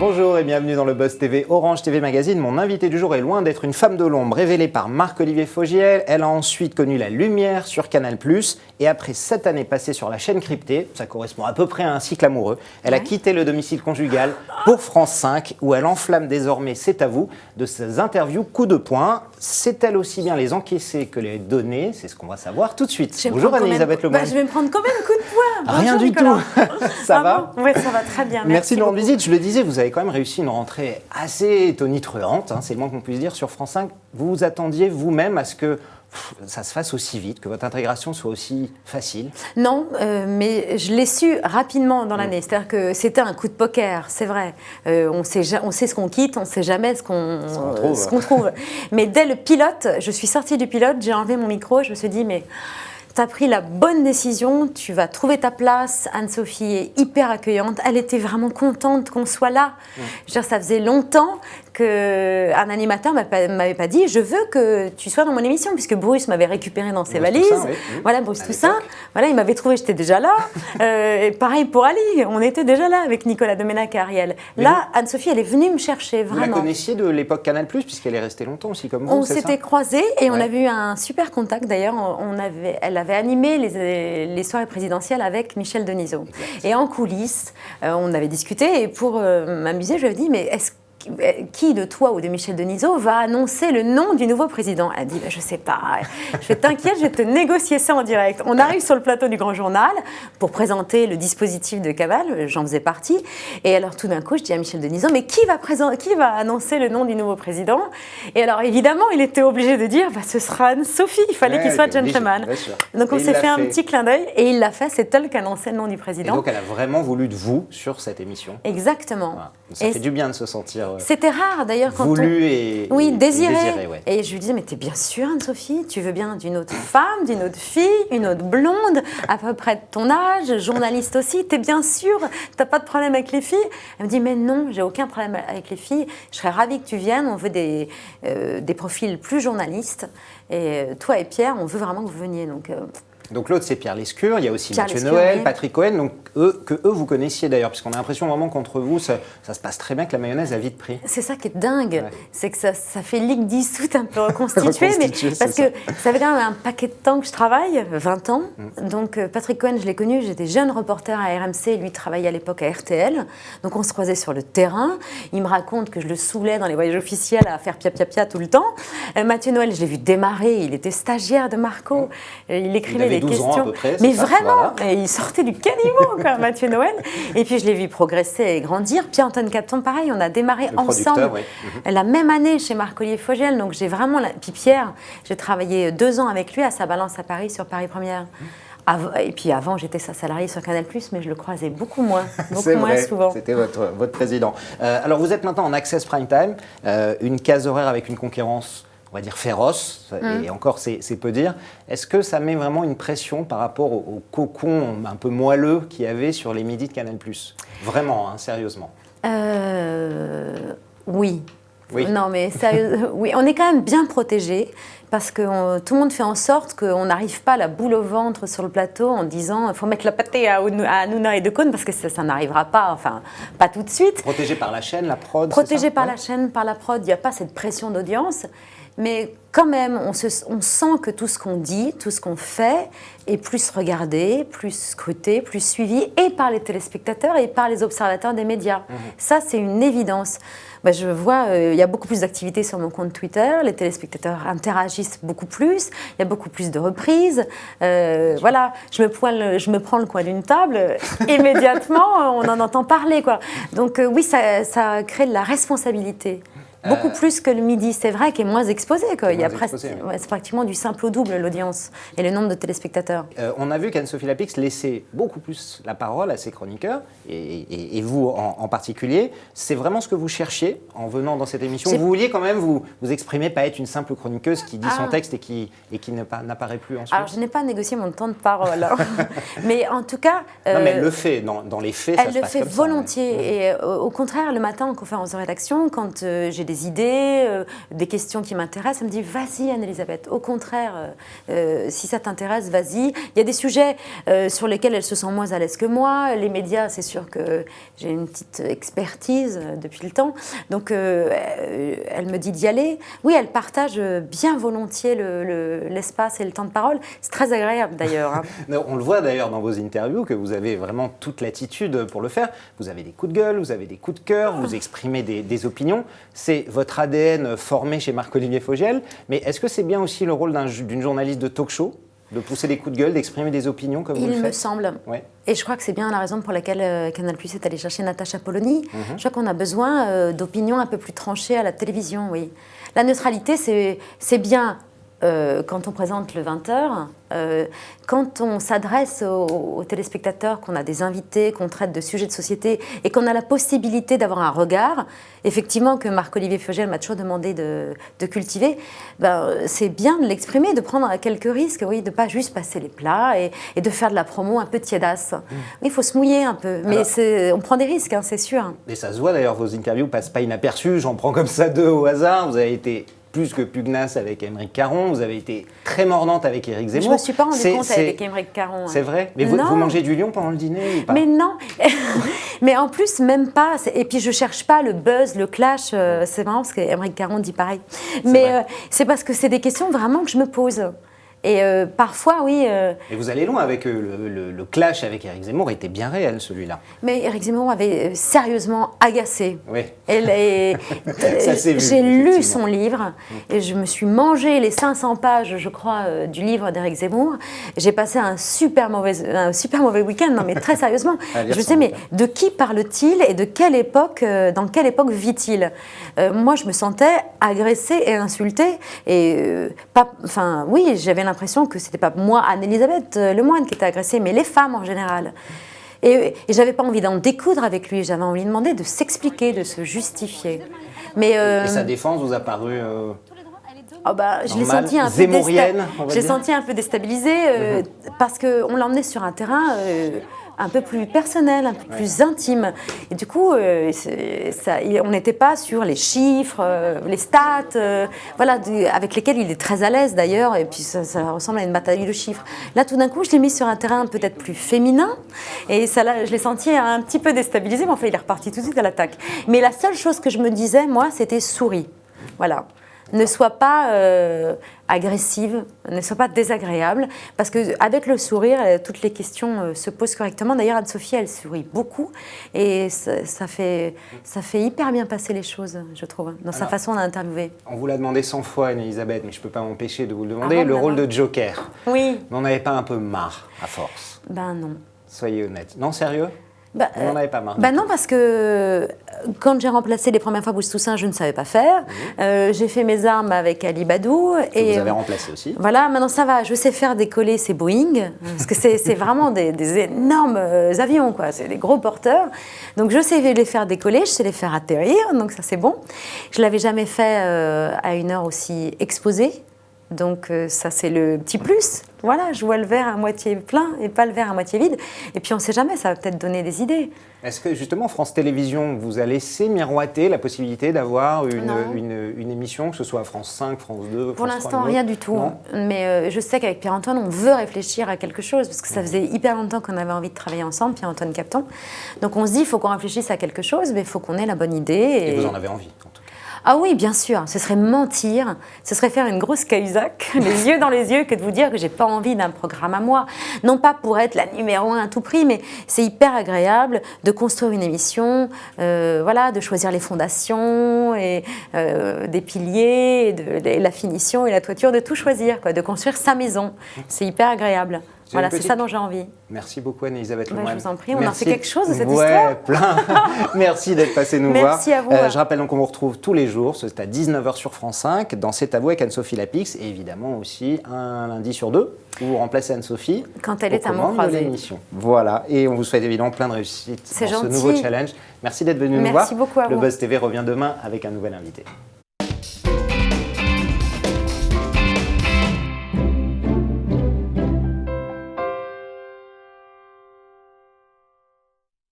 Bonjour et bienvenue dans le Buzz TV Orange TV Magazine. Mon invité du jour est loin d'être une femme de l'ombre révélée par Marc-Olivier Fogiel. Elle a ensuite connu la lumière sur Canal+. Et après 7 années passées sur la chaîne cryptée, ça correspond à peu près à un cycle amoureux, elle a quitté le domicile conjugal pour France 5 où elle enflamme désormais, c'est à vous, de ses interviews coup de poing. C'est-elle aussi bien les encaisser que les donner? C'est ce qu'on va savoir tout de suite. Bonjour Anne-Elisabeth Lemoine. Je vais me prendre quand même un coup de poing. Bonjour, Rien du Nicolas. tout. Ça va? Oui, ça va très bien. Merci de nous rendre visite. Je le disais, vous avez quand même réussi une rentrée assez tonitruante, c'est le moins qu'on puisse dire, sur France 5. Vous vous attendiez vous-même à ce que ça se fasse aussi vite, que votre intégration soit aussi facile? Non, mais je l'ai su rapidement dans l'année. C'est-à-dire que c'était un coup de poker, c'est vrai. On sait ce qu'on quitte, on ne sait jamais ce qu'on trouve. Mais dès le pilote, je suis sortie du pilote, j'ai enlevé mon micro, je me suis dit, mais tu as pris la bonne décision, tu vas trouver ta place. Anne-Sophie est hyper accueillante, elle était vraiment contente qu'on soit là. Je veux dire, ça faisait longtemps qu'un animateur ne m'avait pas dit « je veux que tu sois dans mon émission » puisque Bruce m'avait récupéré dans ses valises. Toussaint, oui. Voilà, Bruce Toussaint. Voilà, il m'avait trouvé, j'étais déjà là. Et pareil pour Ali, on était déjà là avec Nicolas Domenach et Ariel. Là, Anne-Sophie, elle est venue me chercher, vraiment. Vous la connaissiez de l'époque Canal+, puisqu'elle est restée longtemps aussi comme vous, on s'était croisés et on avait eu un super contact. D'ailleurs, elle avait animé les soirées présidentielles avec Michel Denisot. Exact. Et en coulisses, on avait discuté et pour m'amuser, je lui ai dit « mais qui de toi ou de Michel Denisot va annoncer le nom du nouveau président ?» Elle a dit je ne sais pas, je vais t'inquiète, je vais te négocier ça en direct. On arrive sur le plateau du Grand Journal pour présenter le dispositif de Cabal, j'en faisais partie. Et alors tout d'un coup, je dis à Michel Denisot mais qui va annoncer le nom du nouveau président? Et alors évidemment, il était obligé de dire ce sera Anne-Sophie, il fallait qu'il soit gentleman. Donc on s'est fait un petit clin d'œil et il l'a fait, c'est elle qui annonçait le nom du président. Et donc elle a vraiment voulu de vous sur cette émission. Exactement. Voilà. Ça fait du bien de se sentir c'était rare d'ailleurs quand voulu désiré. Ouais. Et je lui disais mais t'es bien sûre Anne-Sophie, tu veux bien d'une autre femme, d'une autre fille, une autre blonde à peu près de ton âge, journaliste aussi, t'es bien sûre, t'as pas de problème avec les filles? Elle me dit mais non, j'ai aucun problème avec les filles, je serais ravie que tu viennes, on veut des profils plus journalistes et toi et Pierre on veut vraiment que vous veniez Donc l'autre c'est Pierre Lescure, il y a aussi Mathieu Noël, oui. Patrick Cohen, donc eux vous connaissiez d'ailleurs, puisqu'on a l'impression vraiment qu'entre vous ça se passe très bien, que la mayonnaise a vite pris. C'est ça qui est dingue, c'est que ça fait ligue dissoute un peu reconstituée, mais parce que ça fait quand même un paquet de temps que je travaille, 20 ans, donc Patrick Cohen je l'ai connu, j'étais jeune reporter à RMC, lui travaillait à l'époque à RTL, donc on se croisait sur le terrain, il me raconte que je le saoulais dans les voyages officiels à faire pia tout le temps. Mathieu Noël je l'ai vu démarrer, il était stagiaire de Marco, il écrivait les questions, près, mais vraiment, et il sortait du caniveau, quoi, Mathieu Noël. Et puis je l'ai vu progresser et grandir. Pierre-Antoine Capton, pareil, on a démarré ensemble la même année chez Marc-Olivier Fogiel. Donc j'ai vraiment, puis Pierre, j'ai travaillé 2 ans avec lui à sa balance à Paris sur Paris Première. Et puis avant, j'étais sa salariée sur Canal+, mais je le croisais beaucoup moins souvent. C'était votre président. Alors vous êtes maintenant en Access Prime Time, une case horaire avec une concurrence, on va dire féroce, et encore c'est peu dire. Est-ce que ça met vraiment une pression par rapport au cocon un peu moelleux qu'il y avait sur les midis de Canal+? Vraiment, sérieusement. Oui. Non mais sérieux, oui, on est quand même bien protégés parce que tout le monde fait en sorte qu'on n'arrive pas la boule au ventre sur le plateau en disant il faut mettre la pâtée à Hanouna et Decaune parce que ça n'arrivera pas, enfin pas tout de suite. Protégé par la chaîne, la prod? Protégé par la chaîne, par la prod, il n'y a pas cette pression d'audience. Mais quand même, on sent que tout ce qu'on dit, tout ce qu'on fait est plus regardé, plus scruté, plus suivi, et par les téléspectateurs et par les observateurs des médias. Ça, c'est une évidence. Je vois, il y a beaucoup plus d'activités sur mon compte Twitter, les téléspectateurs interagissent beaucoup plus, il y a beaucoup plus de reprises. Voilà, je me prends le coin d'une table, immédiatement, on en entend parler, quoi. Donc oui, ça crée de la responsabilité. Beaucoup plus que le midi, c'est vrai, qui est moins exposé. C'est pratiquement du simple au double, l'audience et le nombre de téléspectateurs. On a vu qu'Anne-Sophie Lapix laissait beaucoup plus la parole à ses chroniqueurs, et vous en particulier. C'est vraiment ce que vous cherchiez en venant dans cette émission? Vous vouliez quand même vous exprimer, pas être une simple chroniqueuse qui dit son texte et qui n'apparaît plus ensuite? Alors, je n'ai pas négocié mon temps de parole. Mais en tout cas... non, mais elle le fait. Dans les faits, ça se passe comme ça. Elle le fait volontiers. Et au contraire, le matin, en conférence de rédaction, quand j'ai des des idées, des questions qui m'intéressent, elle me dit vas-y Anne-Elisabeth, au contraire, si ça t'intéresse, vas-y. Il y a des sujets sur lesquels elle se sent moins à l'aise que moi. Les médias, c'est sûr que j'ai une petite expertise depuis le temps, donc elle me dit d'y aller. Oui, elle partage bien volontiers l'espace et le temps de parole. C'est très agréable d'ailleurs. Hein. On le voit d'ailleurs dans vos interviews que vous avez vraiment toute l'attitude pour le faire. Vous avez des coups de gueule, vous avez des coups de cœur, vous exprimez des opinions. C'est votre ADN formé chez Marc-Olivier Fogiel. Mais est-ce que c'est bien aussi le rôle d'une journaliste de talk-show, de pousser des coups de gueule, d'exprimer des opinions comme vous le faites? Il me semble. Ouais. Et je crois que c'est bien la raison pour laquelle Canal+ est allé chercher Natacha Polony. Je crois qu'on a besoin d'opinions un peu plus tranchées à la télévision, oui. La neutralité, c'est bien quand on présente le 20h. Quand on s'adresse aux téléspectateurs, qu'on a des invités, qu'on traite de sujets de société et qu'on a la possibilité d'avoir un regard, effectivement, que Marc-Olivier Fogiel m'a toujours demandé de cultiver, c'est bien de l'exprimer, de prendre quelques risques, oui, de ne pas juste passer les plats et de faire de la promo un peu tiédasse. Il faut se mouiller un peu, mais on prend des risques, hein, c'est sûr. Et ça se voit d'ailleurs, vos interviews ne passent pas inaperçues, j'en prends comme ça deux au hasard, vous avez été plus que pugnace avec Aymeric Caron, vous avez été très mordante avec Éric Zemmour. Je ne me suis pas rendu compte avec Aymeric Caron. C'est vrai? Mais vous mangez du lion pendant le dîner ou pas? Mais non. Mais en plus, même pas. Et puis je ne cherche pas le buzz, le clash. C'est marrant parce qu'Aymeric Caron dit pareil. Mais c'est parce que c'est des questions vraiment que je me pose. Et parfois, oui... Et vous allez loin avec le clash avec Éric Zemmour, était bien réel celui-là. Mais Éric Zemmour m'avait sérieusement agacée. Oui. J'ai lu son livre et je me suis mangé les 500 pages, je crois, du livre d'Éric Zemmour. J'ai passé un super mauvais week-end, non mais très sérieusement. Je me disais, mais de qui parle-t-il et de quelle époque, dans quelle époque vit-il? Moi, je me sentais agressée et insultée. Et oui, j'avais l'impression que c'était pas moi, Anne-Elisabeth Lemoine, qui était agressée, mais les femmes en général. Et j'avais pas envie d'en découdre avec lui, j'avais envie de demander de s'expliquer, de se justifier. Mais et sa défense vous a paru je l'ai senti un peu déstabilisée parce qu'on l'emmenait sur un terrain un peu plus personnel, un peu plus intime. Et du coup, on n'était pas sur les chiffres, les stats, avec lesquels il est très à l'aise d'ailleurs, et puis ça ressemble à une bataille de chiffres. Là, tout d'un coup, je l'ai mis sur un terrain peut-être plus féminin, et ça, là, je l'ai senti un petit peu déstabilisé, mais enfin, il est reparti tout de suite à l'attaque. Mais la seule chose que je me disais, moi, c'était souris. Voilà. Ne sois pas agressive, ne sois pas désagréable, parce qu'avec le sourire, toutes les questions se posent correctement. D'ailleurs, Anne-Sophie, elle sourit beaucoup, et ça fait hyper bien passer les choses, je trouve, dans sa façon d'interviewer. On vous l'a demandé 100 fois, Anne-Elisabeth, mais je ne peux pas m'empêcher de vous le demander. Le rôle de Joker, oui. N'en avez pas un peu marre, à force? Ben non. Soyez honnête. Non, sérieux? Vous n'en avez pas marre? Non, parce que quand j'ai remplacé les premières fois Bruce Toussaint, je ne savais pas faire. J'ai fait mes armes avec Ali Badou. Et vous avez remplacé aussi. Voilà, maintenant ça va. Je sais faire décoller ces Boeing, parce que c'est vraiment des énormes avions, quoi. C'est des gros porteurs. Donc je sais les faire décoller, je sais les faire atterrir, donc ça c'est bon. Je ne l'avais jamais fait à une heure aussi exposée. Donc ça, c'est le petit plus. Voilà, je vois le verre à moitié plein et pas le verre à moitié vide. Et puis on ne sait jamais, ça va peut-être donner des idées. Est-ce que justement France Télévisions vous a laissé miroiter la possibilité d'avoir une émission, que ce soit France 5, France 2, Pour France 3? l'instant, rien du tout. Mais je sais qu'avec Pierre-Antoine, on veut réfléchir à quelque chose, parce que ça faisait hyper longtemps qu'on avait envie de travailler ensemble, Pierre-Antoine Capton. Donc on se dit, il faut qu'on réfléchisse à quelque chose, mais il faut qu'on ait la bonne idée. Et vous en avez envie, en tout cas. Ah oui, bien sûr, ce serait mentir, ce serait faire une grosse cahuzac, les yeux dans les yeux, que de vous dire que j'ai pas envie d'un programme à moi. Non pas pour être la numéro 1 à tout prix, mais c'est hyper agréable de construire une émission, de choisir les fondations, et des piliers, et la finition et la toiture, de tout choisir, quoi, de construire sa maison. C'est hyper agréable. Voilà, c'est ça dont j'ai envie. Merci beaucoup Anne-Elisabeth Lemoine. Je vous en prie, on en fait quelque chose de cette histoire. Plein. Merci d'être passé nous voir. Merci à vous. Je rappelle donc qu'on vous retrouve tous les jours, c'est à 19h sur France 5, dans C'est à vous avec Anne-Sophie Lapix, et évidemment aussi un lundi sur deux, où vous remplacez Anne-Sophie quand elle est à mon croisé. Voilà, et on vous souhaite évidemment plein de réussite dans ce nouveau challenge. Merci d'être venu nous voir. Merci beaucoup à vous. Le Buzz TV revient demain avec un nouvel invité.